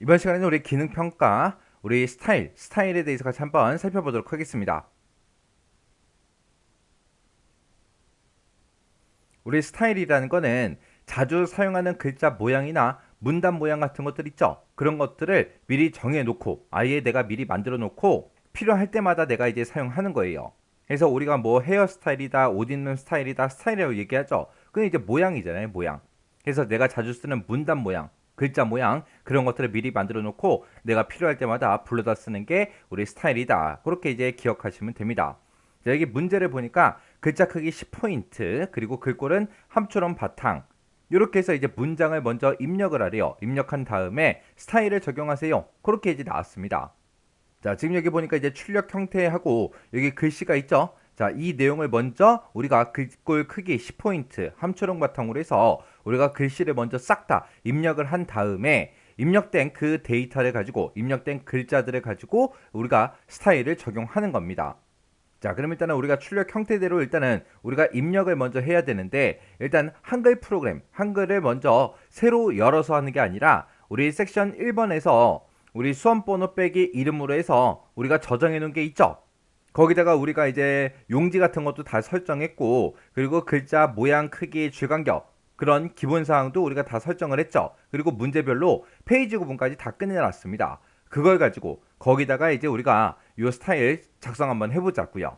이번 시간에는 우리 기능평가, 우리 스타일에 대해서 같이 한번 살펴보도록 하겠습니다. 우리 스타일이라는 거는 자주 사용하는 글자 모양이나 문단 모양 같은 것들 있죠. 그런 것들을 미리 정해놓고 아예 내가 미리 만들어 놓고 필요할 때마다 내가 이제 사용하는 거예요. 그래서 우리가 뭐 헤어스타일이다, 옷 입는 스타일이다, 스타일이라고 얘기하죠. 그건 이제 모양이잖아요, 모양. 그래서 내가 자주 쓰는 문단 모양, 글자 모양 그런 것들을 미리 만들어 놓고 내가 필요할 때마다 불러다 쓰는 게 우리 스타일이다. 그렇게 이제 기억하시면 됩니다. 자, 여기 문제를 보니까 글자 크기 10포인트 그리고 글꼴은 함초롬 바탕 이렇게 해서 이제 문장을 먼저 입력을 하래요. 입력한 다음에 스타일을 적용하세요. 그렇게 이제 나왔습니다. 자, 지금 여기 보니까 이제 출력 형태하고 여기 글씨가 있죠. 자, 이 내용을 먼저 우리가 글꼴 크기 10포인트 함초롱 바탕으로 해서 우리가 글씨를 먼저 싹 다 입력을 한 다음에 입력된 그 데이터를 가지고 입력된 글자들을 가지고 우리가 스타일을 적용하는 겁니다. 자, 그럼 일단은 우리가 출력 형태대로 일단은 우리가 입력을 먼저 해야 되는데 일단 한글 프로그램, 한글을 먼저 새로 열어서 하는 게 아니라 우리 섹션 1번에서 우리 수험번호 빼기 이름으로 해서 우리가 저장해 놓은 게 있죠. 거기다가 우리가 이제 용지 같은 것도 다 설정했고 그리고 글자 모양 크기 줄간격 그런 기본 사항도 우리가 다 설정을 했죠. 그리고 문제별로 페이지 구분까지 다 끝내놨습니다. 그걸 가지고 거기다가 이제 우리가 이 스타일 작성 한번 해보자고요.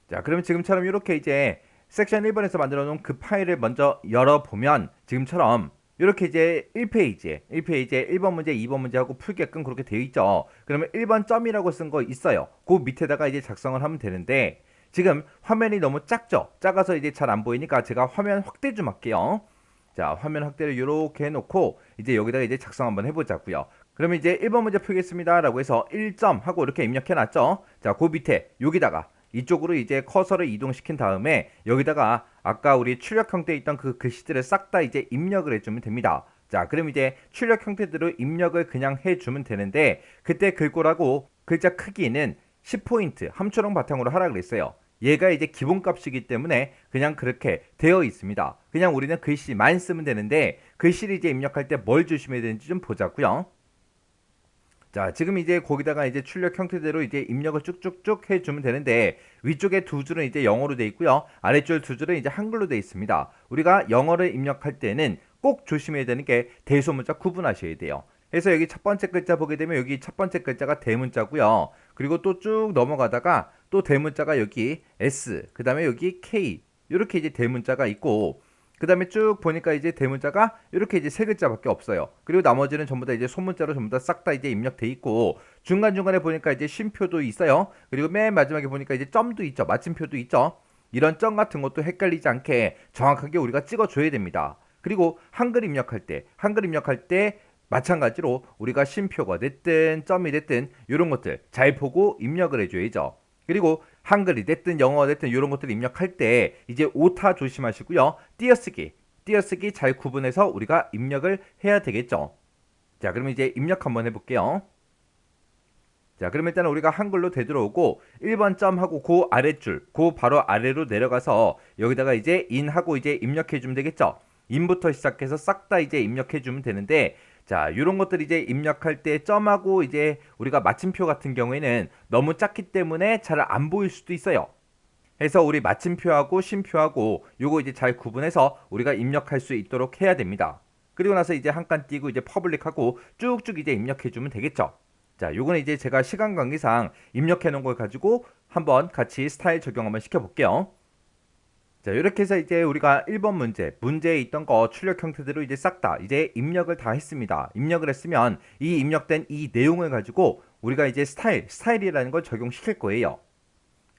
자, 그러면 지금처럼 이렇게 이제 섹션 1번에서 만들어 놓은 그 파일을 먼저 열어보면 지금처럼 이렇게 이제 1페이지에 1번 문제, 2번 문제하고 풀게끔 그렇게 되어 있죠. 그러면 1번 점이라고 쓴 거 있어요. 그 밑에다가 이제 작성을 하면 되는데 지금 화면이 너무 작죠? 작아서 이제 잘 안 보이니까 제가 화면 확대 좀 할게요. 자, 화면 확대를 이렇게 해놓고 이제 여기다가 이제 작성 한번 해보자고요. 그러면 이제 1번 문제 풀겠습니다 라고 해서 1점 하고 이렇게 입력해놨죠. 자, 그 밑에 여기다가 이쪽으로 이제 커서를 이동시킨 다음에 여기다가 아까 우리 출력 형태에 있던 그 글씨들을 싹 다 이제 입력을 해주면 됩니다. 자, 그럼 이제 출력 형태대로 입력을 그냥 해주면 되는데 그때 글꼴하고 글자 크기는 10포인트 함초롱 바탕으로 하라 그랬어요. 얘가 이제 기본값이기 때문에 그냥 그렇게 되어 있습니다. 그냥 우리는 글씨만 쓰면 되는데 글씨를 이제 입력할 때 뭘 조심해야 되는지 좀 보자고요. 자, 지금 이제 거기다가 이제 출력 형태대로 이제 입력을 쭉쭉쭉 해주면 되는데 위쪽에 두 줄은 이제 영어로 돼 있고요. 아래쪽 두 줄은 이제 한글로 돼 있습니다. 우리가 영어를 입력할 때는 꼭 조심해야 되는 게 대소문자 구분하셔야 돼요. 그래서 여기 첫 번째 글자 보게 되면 여기 첫 번째 글자가 대문자고요. 그리고 또 쭉 넘어가다가 또 대문자가 여기 S, 그 다음에 여기 K 이렇게 이제 대문자가 있고 그 다음에 쭉 보니까 이제 대문자가 이렇게 이제 세 글자밖에 없어요. 그리고 나머지는 전부 다 이제 소문자로 전부 다 싹 다 이제 입력돼 있고 중간중간에 보니까 이제 쉼표도 있어요. 그리고 맨 마지막에 보니까 이제 점도 있죠. 마침표도 있죠. 이런 점 같은 것도 헷갈리지 않게 정확하게 우리가 찍어줘야 됩니다. 그리고 한글 입력할 때 마찬가지로 우리가 쉼표가 됐든 점이 됐든 이런 것들 잘 보고 입력을 해줘야죠. 그리고 한글이 됐든 영어가 됐든 이런 것들을 입력할 때 이제 오타 조심하시고요. 띄어쓰기 잘 구분해서 우리가 입력을 해야 되겠죠. 자, 그러면 이제 입력 한번 해볼게요. 자, 그러면 일단 우리가 한글로 되돌아오고 1번 점하고 그 아랫줄, 그 바로 아래로 내려가서 여기다가 이제 인하고 이제 입력해주면 되겠죠. 인부터 시작해서 싹 다 이제 입력해주면 되는데 자, 이런 것들 이제 입력할 때 점하고 이제 우리가 마침표 같은 경우에는 너무 작기 때문에 잘 안 보일 수도 있어요. 해서 우리 마침표하고 쉼표하고 요거 이제 잘 구분해서 우리가 입력할 수 있도록 해야 됩니다. 그리고 나서 이제 한 칸 띄고 이제 퍼블릭하고 쭉쭉 이제 입력해주면 되겠죠. 자, 요거는 이제 제가 시간 관계상 입력해 놓은 걸 가지고 한번 같이 스타일 적용 한번 시켜볼게요. 자, 이렇게 해서 이제 우리가 1번 문제에 있던 거 출력 형태대로 이제 싹 다 이제 입력을 다 했습니다. 입력을 했으면 이 입력된 이 내용을 가지고 우리가 이제 스타일이라는 걸 적용시킬 거예요.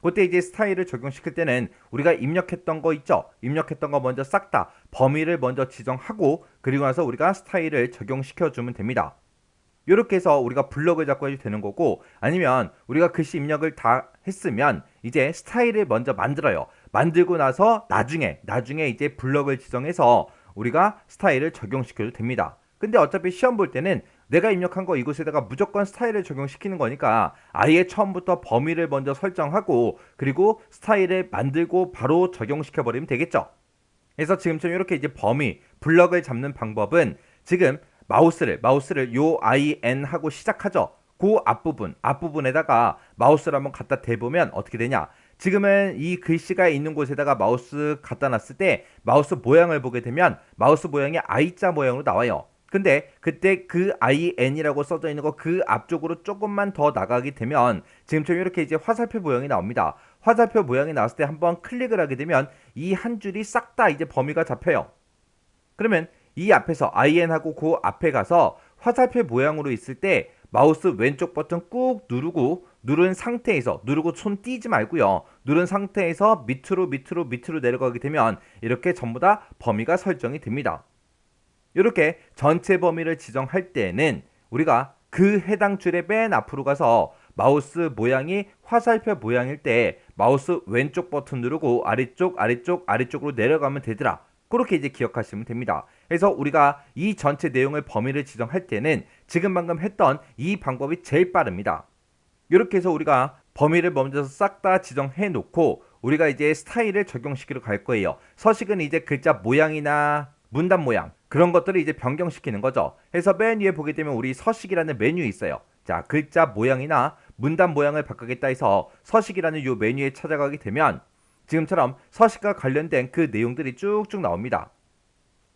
그때 이제 스타일을 적용시킬 때는 우리가 입력했던 거 있죠? 입력했던 거 먼저 싹 다 범위를 먼저 지정하고 그리고 나서 우리가 스타일을 적용시켜 주면 됩니다. 이렇게 해서 우리가 블럭을 잡고 해도 되는 거고 아니면 우리가 글씨 입력을 다 했으면 이제 스타일을 먼저 만들어요. 만들고 나서 나중에 이제 블럭을 지정해서 우리가 스타일을 적용시켜도 됩니다. 근데 어차피 시험 볼 때는 내가 입력한 거 이곳에다가 무조건 스타일을 적용시키는 거니까 아예 처음부터 범위를 먼저 설정하고 그리고 스타일을 만들고 바로 적용시켜 버리면 되겠죠. 그래서 지금처럼 이렇게 이제 블럭을 잡는 방법은 지금 마우스를 요 IN 하고 시작하죠. 그 앞부분에다가 마우스를 한번 갖다 대보면 어떻게 되냐? 지금은 이 글씨가 있는 곳에다가 마우스 갖다 놨을 때 마우스 모양을 보게 되면 마우스 모양이 I자 모양으로 나와요. 근데 그때 그 IN이라고 써져 있는 거 그 앞쪽으로 조금만 더 나가게 되면 지금처럼 이렇게 이제 화살표 모양이 나옵니다. 화살표 모양이 나왔을 때 한번 클릭을 하게 되면 이 한 줄이 싹 다 이제 범위가 잡혀요. 그러면 이 앞에서 IN하고 그 앞에 가서 화살표 모양으로 있을 때 마우스 왼쪽 버튼 꾹 누르고 누른 상태에서 누르고 손 띄지 말고요. 누른 상태에서 밑으로 내려가게 되면 이렇게 전부 다 범위가 설정이 됩니다. 이렇게 전체 범위를 지정할 때는 우리가 그 해당 줄의 맨 앞으로 가서 마우스 모양이 화살표 모양일 때 마우스 왼쪽 버튼 누르고 아래쪽으로 내려가면 되더라. 그렇게 이제 기억하시면 됩니다. 그래서 우리가 이 전체 내용을 범위를 지정할 때는 지금 방금 했던 이 방법이 제일 빠릅니다. 이렇게 해서 우리가 범위를 먼저 싹 다 지정해 놓고 우리가 이제 스타일을 적용시키러 갈 거예요. 서식은 이제 글자 모양이나 문단 모양 그런 것들을 이제 변경시키는 거죠. 그래서 맨 위에 보게 되면 우리 서식이라는 메뉴 있어요. 자, 글자 모양이나 문단 모양을 바꾸겠다 해서 서식이라는 요 메뉴에 찾아가게 되면 지금처럼 서식과 관련된 그 내용들이 쭉쭉 나옵니다.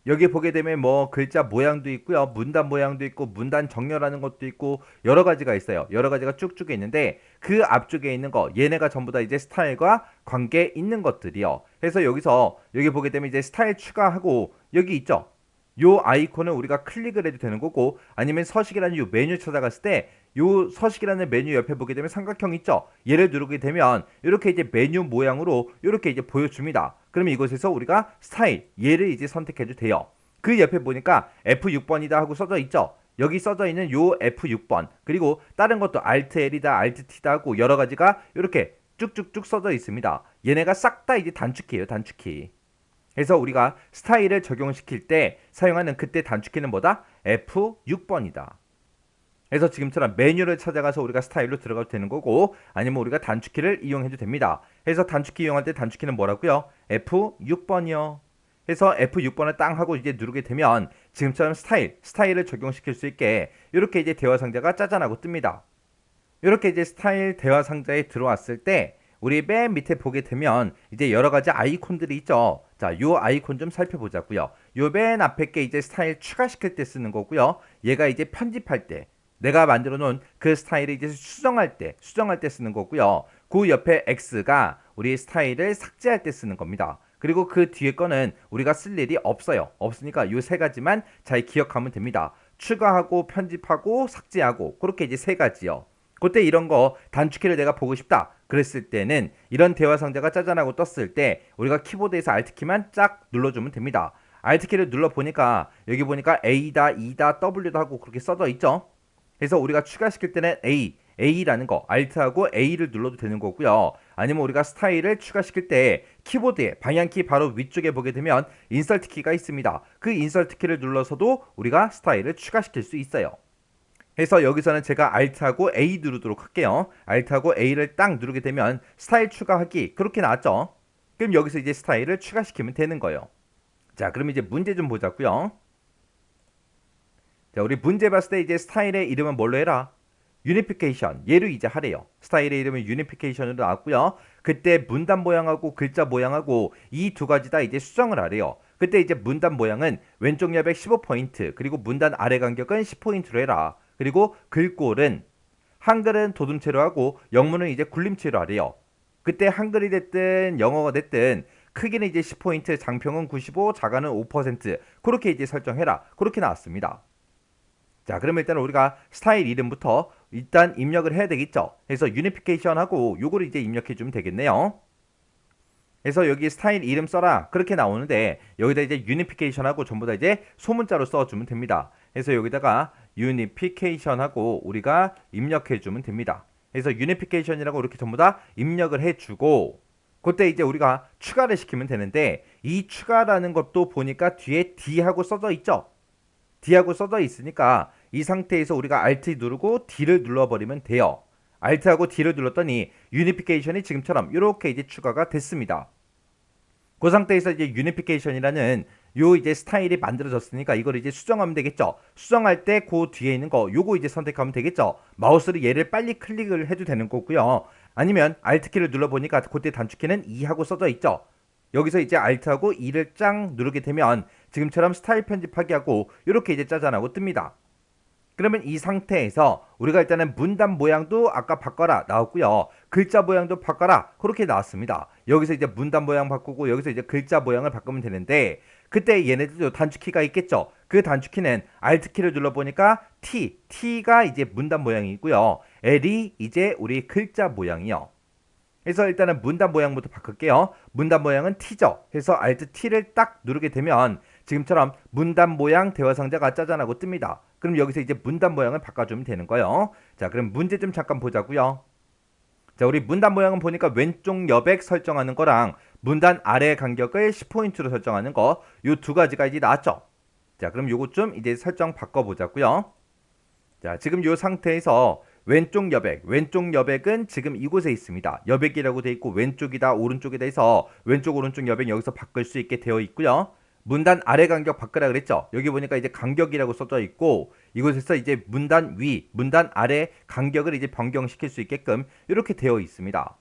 여기 보게 되면 뭐 글자 모양도 있고요. 문단 모양도 있고 문단 정렬하는 것도 있고 여러 가지가 있어요. 여러 가지가 쭉쭉 있는데 그 앞쪽에 있는 거 얘네가 전부 다 이제 스타일과 관계 있는 것들이요. 그래서 여기서 여기 보게 되면 이제 스타일 추가하고 여기 있죠. 요 아이콘을 우리가 클릭을 해도 되는 거고 아니면 서식이라는 요 메뉴 찾아갔을 때 요 서식이라는 메뉴 옆에 보게 되면 삼각형 있죠. 얘를 누르게 되면 이렇게 이제 메뉴 모양으로 이렇게 이제 보여줍니다. 그러면 이곳에서 우리가 스타일 얘를 이제 선택해도 돼요. 그 옆에 보니까 F6번이다 하고 써져 있죠. 여기 써져 있는 요 F6번 그리고 다른 것도 Alt L이다 Alt T다 하고 여러 가지가 이렇게 쭉쭉쭉 써져 있습니다. 얘네가 싹 다 이제 단축키예요. 단축키. 그래서 우리가 스타일을 적용시킬 때 사용하는 그때 단축키는 뭐다? F6번이다. 그래서 지금처럼 메뉴를 찾아가서 우리가 스타일로 들어가도 되는 거고 아니면 우리가 단축키를 이용해도 됩니다. 그래서 단축키 이용할 때 단축키는 뭐라고요? F6번이요. 그래서 F6번을 땅 하고 이제 누르게 되면 지금처럼 스타일을 적용시킬 수 있게 이렇게 이제 대화 상자가 짜잔하고 뜹니다. 이렇게 이제 스타일 대화 상자에 들어왔을 때 우리 맨 밑에 보게 되면 이제 여러 가지 아이콘들이 있죠. 자, 요 아이콘 좀 살펴보자고요. 요 맨 앞에 게 이제 스타일 추가시킬 때 쓰는 거고요. 얘가 이제 편집할 때 내가 만들어 놓은 그 스타일을 이제 수정할 때 쓰는 거고요. 그 옆에 X가 우리 스타일을 삭제할 때 쓰는 겁니다. 그리고 그 뒤에 거는 우리가 쓸 일이 없어요. 없으니까 요 세 가지만 잘 기억하면 됩니다. 추가하고 편집하고 삭제하고 그렇게 이제 세 가지요. 그때 이런 거 단축키를 내가 보고 싶다 그랬을 때는 이런 대화 상자가 짜잔하고 떴을 때 우리가 키보드에서 Alt키만 쫙 눌러주면 됩니다. Alt키를 눌러보니까 여기 보니까 A다, E다, W다 하고 그렇게 써져 있죠. 그래서 우리가 추가시킬 때는 A라는 거 Alt하고 A를 눌러도 되는 거고요. 아니면 우리가 스타일을 추가시킬 때 키보드에 방향키 바로 위쪽에 보게 되면 인설트 키가 있습니다. 그 인설트 키를 눌러서도 우리가 스타일을 추가시킬 수 있어요. 그래서 여기서는 제가 Alt하고 A 누르도록 할게요. Alt하고 A를 딱 누르게 되면 스타일 추가하기 그렇게 나왔죠. 그럼 여기서 이제 스타일을 추가시키면 되는 거예요. 자, 그럼 이제 문제 좀 보자고요. 자, 우리 문제 봤을 때 이제 스타일의 이름은 뭘로 해라? 유니피케이션 얘로 이제 하래요. 스타일의 이름은 유니피케이션으로 나왔고요. 그때 문단 모양하고 글자 모양하고 이 두 가지 다 이제 수정을 하래요. 그때 이제 문단 모양은 왼쪽 여백 15포인트 그리고 문단 아래 간격은 10포인트로 해라. 그리고 글꼴은 한글은 도둠체로 하고 영문은 이제 굴림체로 하래요. 그때 한글이 됐든 영어가 됐든 크기는 이제 10포인트, 장평은 95, 자가는 5% 그렇게 이제 설정해라. 그렇게 나왔습니다. 자, 그러면 일단 우리가 스타일 이름부터 일단 입력을 해야 되겠죠. 그래서 유니피케이션하고 요거를 이제 입력해 주면 되겠네요. 그래서 여기 스타일 이름 써라 그렇게 나오는데 여기다 이제 유니피케이션하고 전부 다 이제 소문자로 써주면 됩니다. 그래서 여기다가 유니피케이션하고 우리가 입력해 주면 됩니다. 그래서 유니피케이션이라고 이렇게 전부 다 입력을 해주고 그때 이제 우리가 추가를 시키면 되는데 이 추가라는 것도 보니까 뒤에 D하고 써져 있죠. D하고 써져 있으니까 이 상태에서 우리가 Alt 누르고 D를 눌러버리면 돼요. Alt하고 D를 눌렀더니 유니피케이션이 지금처럼 이렇게 이제 추가가 됐습니다. 그 상태에서 이제 유니피케이션이라는 요 이제 스타일이 만들어졌으니까 이걸 이제 수정하면 되겠죠. 수정할 때 그 뒤에 있는 거 요거 이제 선택하면 되겠죠. 마우스로 얘를 빨리 클릭을 해도 되는 거고요. 아니면 Alt키를 눌러보니까 그때 단축키는 2하고 써져 있죠. 여기서 이제 Alt하고 2를 짱 누르게 되면 지금처럼 스타일 편집하기 하고 이렇게 이제 짜잔하고 뜹니다. 그러면 이 상태에서 우리가 일단은 문단 모양도 아까 바꿔라 나왔고요. 글자 모양도 바꿔라 그렇게 나왔습니다. 여기서 이제 문단 모양 바꾸고 여기서 이제 글자 모양을 바꾸면 되는데 그때 얘네들도 단축키가 있겠죠. 그 단축키는 Alt키를 눌러보니까 T가 이제 문단 모양이고요. L이 이제 우리 글자 모양이요. 그래서 일단은 문단 모양부터 바꿀게요. 문단 모양은 T죠. 그래서 Alt T를 딱 누르게 되면 지금처럼 문단 모양 대화 상자가 짜잔하고 뜹니다. 그럼 여기서 이제 문단 모양을 바꿔주면 되는 거예요. 자, 그럼 문제 좀 잠깐 보자고요. 자, 우리 문단 모양은 보니까 왼쪽 여백 설정하는 거랑 문단 아래 간격을 10포인트로 설정하는 거 요 두 가지가 이제 나왔죠. 자, 그럼 요거 좀 이제 설정 바꿔보자고요. 자, 지금 요 상태에서 왼쪽 여백은 지금 이곳에 있습니다. 여백이라고 돼 있고 왼쪽이다 오른쪽이다 해서 왼쪽 오른쪽 여백 여기서 바꿀 수 있게 되어 있고요. 문단 아래 간격 바꾸라 그랬죠. 여기 보니까 이제 간격이라고 써져 있고 이곳에서 이제 문단 위, 문단 아래 간격을 이제 변경시킬 수 있게끔 이렇게 되어 있습니다.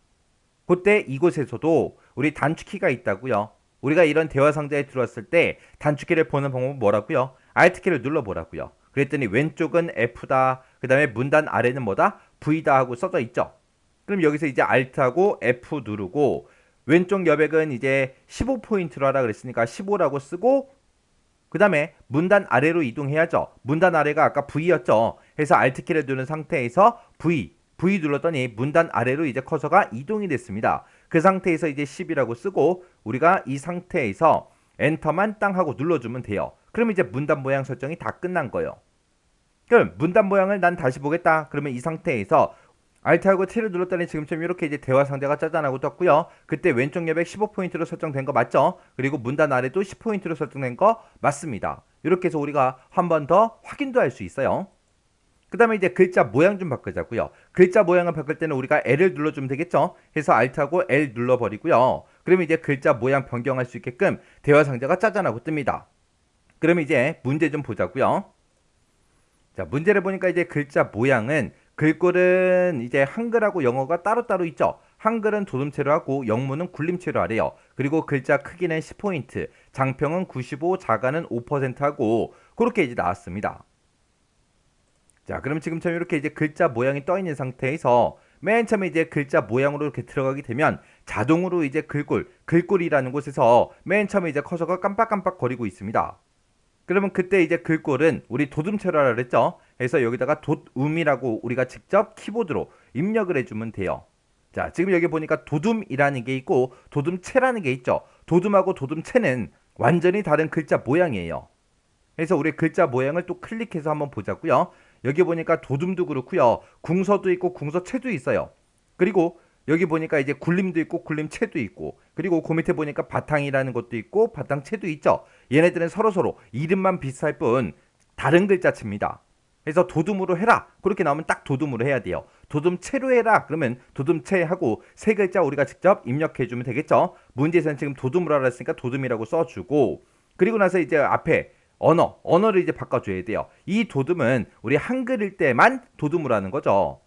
그때 이곳에서도 우리 단축키가 있다고요. 우리가 이런 대화 상자에 들어왔을 때 단축키를 보는 방법은 뭐라고요? Alt키를 눌러보라고요. 그랬더니 왼쪽은 F다. 그 다음에 문단 아래는 뭐다? V다 하고 써져 있죠. 그럼 여기서 이제 Alt하고 F 누르고 왼쪽 여백은 이제 15포인트로 하라 그랬으니까 15라고 쓰고 그 다음에 문단 아래로 이동해야죠. 문단 아래가 아까 V였죠. 그래서 Alt키를 누른 상태에서 V 눌렀더니 문단 아래로 이제 커서가 이동이 됐습니다. 그 상태에서 이제 10이라고 쓰고 우리가 이 상태에서 엔터만 땅 하고 눌러주면 돼요. 그럼 이제 문단 모양 설정이 다 끝난 거예요. 그럼 문단 모양을 난 다시 보겠다. 그러면 이 상태에서 Alt하고 T를 눌렀더니 지금처럼 이렇게 이제 대화 상자가 짜잔하고 떴고요. 그때 왼쪽 여백 15포인트로 설정된 거 맞죠? 그리고 문단 아래도 10포인트로 설정된 거 맞습니다. 이렇게 해서 우리가 한 번 더 확인도 할 수 있어요. 그 다음에 이제 글자 모양 좀 바꾸자고요. 글자 모양을 바꿀 때는 우리가 L을 눌러주면 되겠죠? 해서 Alt하고 L 눌러버리고요. 그러면 이제 글자 모양 변경할 수 있게끔 대화 상자가 짜잔하고 뜹니다. 그럼 이제 문제 좀 보자고요. 자, 문제를 보니까 이제 글자 모양은 글꼴은 이제 한글하고 영어가 따로따로 있죠. 한글은 도둠체로 하고 영문은 굴림체로 하래요. 그리고 글자 크기는 10포인트, 장평은 95, 자가는 5% 하고 그렇게 이제 나왔습니다. 자, 그럼 지금처럼 이렇게 이제 글자 모양이 떠 있는 상태에서 맨 처음에 이제 글자 모양으로 이렇게 들어가게 되면 자동으로 이제 글꼴이라는 곳에서 맨 처음에 이제 커서가 깜빡깜빡 거리고 있습니다. 그러면 그때 이제 글꼴은 우리 도둠체로 하라 그랬죠. 그래서 여기다가 돛음이라고 우리가 직접 키보드로 입력을 해주면 돼요. 자, 지금 여기 보니까 도둠이라는 게 있고 도둠체라는 게 있죠. 도둠하고 도둠체는 완전히 다른 글자 모양이에요. 그래서 우리 글자 모양을 또 클릭해서 한번 보자고요. 여기 보니까 도둠도 그렇고요. 궁서도 있고 궁서체도 있어요. 그리고 여기 보니까 이제 굴림도 있고 굴림체도 있고 그리고 그 밑에 보니까 바탕이라는 것도 있고 바탕체도 있죠. 얘네들은 서로서로 이름만 비슷할 뿐 다른 글자체입니다. 그래서 도둠으로 해라 그렇게 나오면 딱 도둠으로 해야 돼요. 도둠체로 해라 그러면 도둠체 하고 세 글자 우리가 직접 입력해 주면 되겠죠. 문제에서는 지금 도둠으로 하라 했으니까 도둠이라고 써주고 그리고 나서 이제 앞에 언어를 이제 바꿔줘야 돼요. 이 도둠은 우리 한글일 때만 도둠으로 하는 거죠.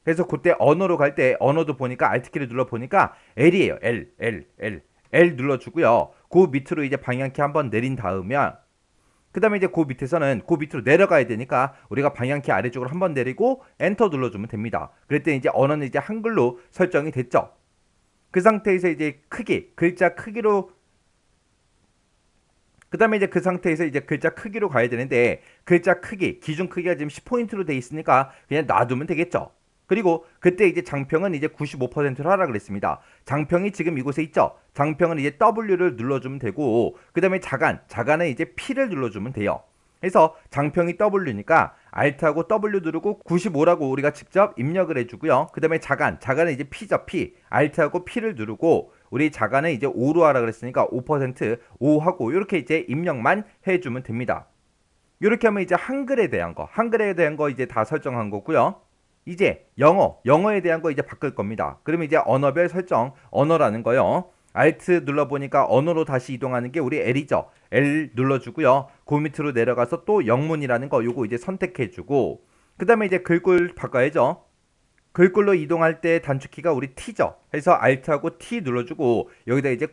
그래서 그때 언어로 갈 때 언어도 보니까 Alt키를 눌러보니까 L이에요. L 눌러주고요. 그 밑으로 이제 방향키 한번 내린 다음에 그 다음에 이제 그 밑에서는 그 밑으로 내려가야 되니까 우리가 방향키 아래쪽으로 한번 내리고 엔터 눌러주면 됩니다. 그랬더니 이제 언어는 이제 한글로 설정이 됐죠. 그 상태에서 이제 글자 크기로 그 다음에 이제 그 상태에서 이제 글자 크기로 가야 되는데 글자 크기, 기준 크기가 지금 10포인트로 돼 있으니까 그냥 놔두면 되겠죠. 그리고 그때 이제 장평은 이제 95%로 하라 그랬습니다. 장평이 지금 이곳에 있죠. 장평은 이제 W를 눌러주면 되고 그 다음에 자간은 이제 P를 눌러주면 돼요. 그래서 장평이 W니까 Alt하고 W 누르고 95라고 우리가 직접 입력을 해주고요. 그 다음에 자간은 이제 P죠. P. Alt하고 P를 누르고 우리 자간은 이제 5로 하라 그랬으니까 5% 5하고 이렇게 이제 입력만 해주면 됩니다. 이렇게 하면 이제 한글에 대한 거 이제 다 설정한 거고요. 이제 영어에 대한 거 이제 바꿀 겁니다. 그러면 이제 언어별 설정, 언어라는 거요. Alt 눌러보니까 언어로 다시 이동하는 게 우리 L이죠. L 눌러주고요. 그 밑으로 내려가서 또 영문이라는 거 요거 이제 선택해주고 그 다음에 이제 글꼴 바꿔야죠. 글꼴로 이동할 때 단축키가 우리 T죠. 그래서 Alt하고 T 눌러주고 여기다 이제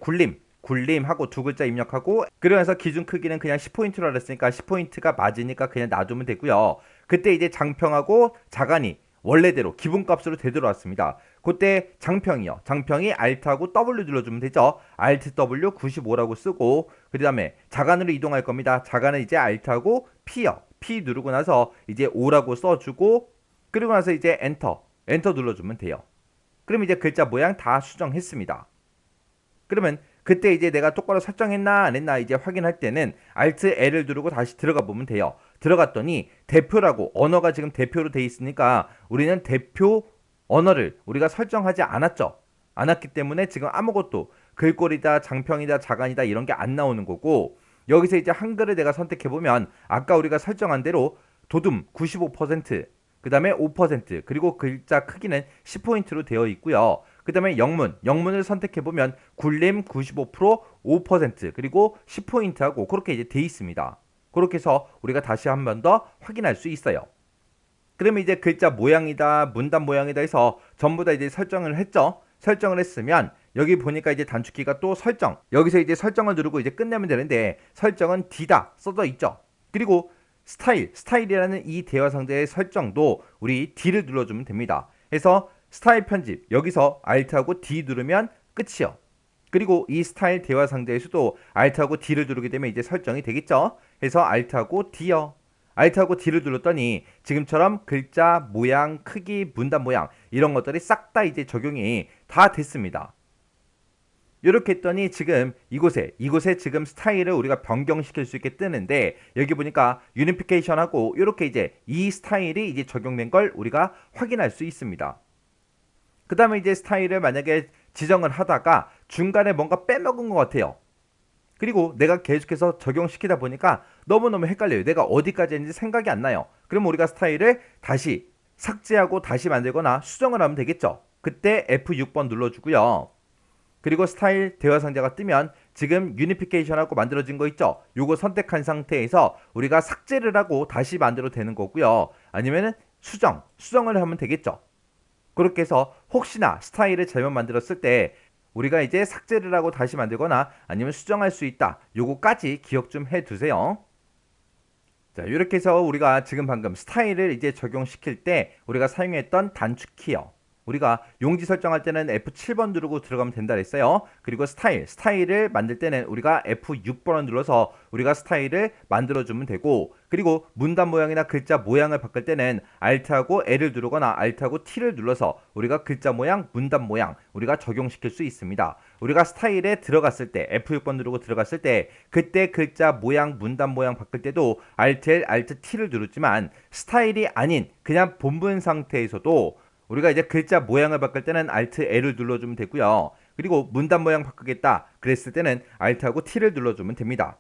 굴림하고 두 글자 입력하고 그러면서 기준 크기는 그냥 10포인트로 알았으니까 10포인트가 맞으니까 그냥 놔두면 되고요. 그때 이제 장평하고 자간이 원래대로 기본값으로 되돌아왔습니다. 그때 장평이요. 장평이 Alt하고 W 눌러주면 되죠. Alt W 95라고 쓰고 그 다음에 자간으로 이동할 겁니다. 자간은 이제 Alt하고 P요. P 누르고 나서 이제 5라고 써주고 그리고 나서 이제 엔터 눌러주면 돼요. 그럼 이제 글자 모양 다 수정했습니다. 그러면 그때 이제 내가 똑바로 설정했나 안 했나 이제 확인할 때는 Alt L을 누르고 다시 들어가 보면 돼요. 들어갔더니 대표라고 언어가 지금 대표로 돼 있으니까 우리는 대표 언어를 우리가 설정하지 않았죠. 않았기 때문에 지금 아무것도 글꼴이다 장평이다 자간이다 이런 게 안 나오는 거고 여기서 이제 한글을 내가 선택해 보면 아까 우리가 설정한 대로 도둠 95% 그 다음에 5% 그리고 글자 크기는 10포인트로 되어 있고요. 그 다음에 영문을 선택해보면 굴림 95% 5% 그리고 10포인트하고 그렇게 이제 돼 있습니다. 그렇게 해서 우리가 다시 한 번 더 확인할 수 있어요. 그러면 이제 글자 모양이다 문단 모양이다 해서 전부 다 이제 설정을 했죠. 설정을 했으면 여기 보니까 이제 단축키가 또 설정 여기서 이제 설정을 누르고 이제 끝내면 되는데 설정은 D다 써져 있죠. 그리고 스타일이라는 이 대화 상자의 설정도 우리 D를 눌러주면 됩니다. 그래서 스타일 편집 여기서 Alt하고 D 누르면 끝이요. 그리고 이 스타일 대화 상자에서도 Alt하고 D를 누르게 되면 이제 설정이 되겠죠. 그래서 Alt하고 D요. Alt하고 D를 눌렀더니 지금처럼 글자 모양, 크기, 문단 모양 이런 것들이 싹 다 이제 적용이 다 됐습니다. 이렇게 했더니 지금 이곳에 지금 스타일을 우리가 변경시킬 수 있게 뜨는데 여기 보니까 유니피케이션하고 이렇게 이제 이 스타일이 이제 적용된 걸 우리가 확인할 수 있습니다. 그 다음에 이제 스타일을 만약에 지정을 하다가 중간에 뭔가 빼먹은 것 같아요. 그리고 내가 계속해서 적용시키다 보니까 너무너무 헷갈려요. 내가 어디까지 했는지 생각이 안 나요. 그럼 우리가 스타일을 다시 삭제하고 다시 만들거나 수정을 하면 되겠죠. 그때 F6번 눌러주고요. 그리고 스타일 대화 상자가 뜨면 지금 유니피케이션하고 만들어진 거 있죠. 요거 선택한 상태에서 우리가 삭제를 하고 다시 만들어도 되는 거고요. 아니면은 수정을 하면 되겠죠. 그렇게 해서 혹시나 스타일을 잘못 만들었을 때 우리가 이제 삭제를 하고 다시 만들거나 아니면 수정할 수 있다. 요거까지 기억 좀 해두세요. 자, 이렇게 해서 우리가 지금 방금 스타일을 이제 적용시킬 때 우리가 사용했던 단축키요. 우리가 용지 설정할 때는 F7번 누르고 들어가면 된다 그랬어요. 그리고 스타일을 만들 때는 우리가 F6번을 눌러서 우리가 스타일을 만들어주면 되고 그리고 문단 모양이나 글자 모양을 바꿀 때는 Alt하고 L을 누르거나 Alt하고 T를 눌러서 우리가 글자 모양, 문단 모양 우리가 적용시킬 수 있습니다. 우리가 스타일에 들어갔을 때 F6번 누르고 들어갔을 때 그때 글자 모양, 문단 모양 바꿀 때도 Alt L, Alt T를 누르지만 스타일이 아닌 그냥 본문 상태에서도 우리가 이제 글자 모양을 바꿀 때는 Alt L을 눌러주면 되고요. 그리고 문단 모양 바꾸겠다 그랬을 때는 Alt하고 T를 눌러주면 됩니다.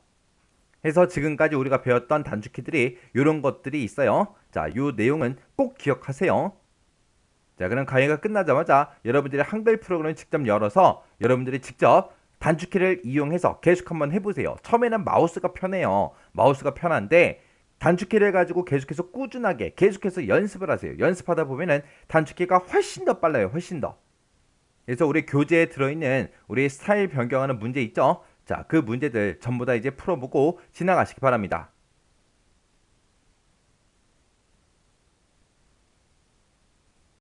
해서 지금까지 우리가 배웠던 단축키들이 이런 것들이 있어요. 자, 이 내용은 꼭 기억하세요. 자, 그럼 강의가 끝나자마자 여러분들이 한글 프로그램을 직접 열어서 여러분들이 직접 단축키를 이용해서 계속 한번 해보세요. 처음에는 마우스가 편해요. 마우스가 편한데 단축키를 가지고 계속해서 꾸준하게 계속해서 연습을 하세요. 연습하다 보면은 단축키가 훨씬 더 빨라요. 훨씬 더. 그래서 우리 교재에 들어있는 우리 스타일 변경하는 문제 있죠? 자, 그 문제들 전부 다 이제 풀어보고 지나가시기 바랍니다.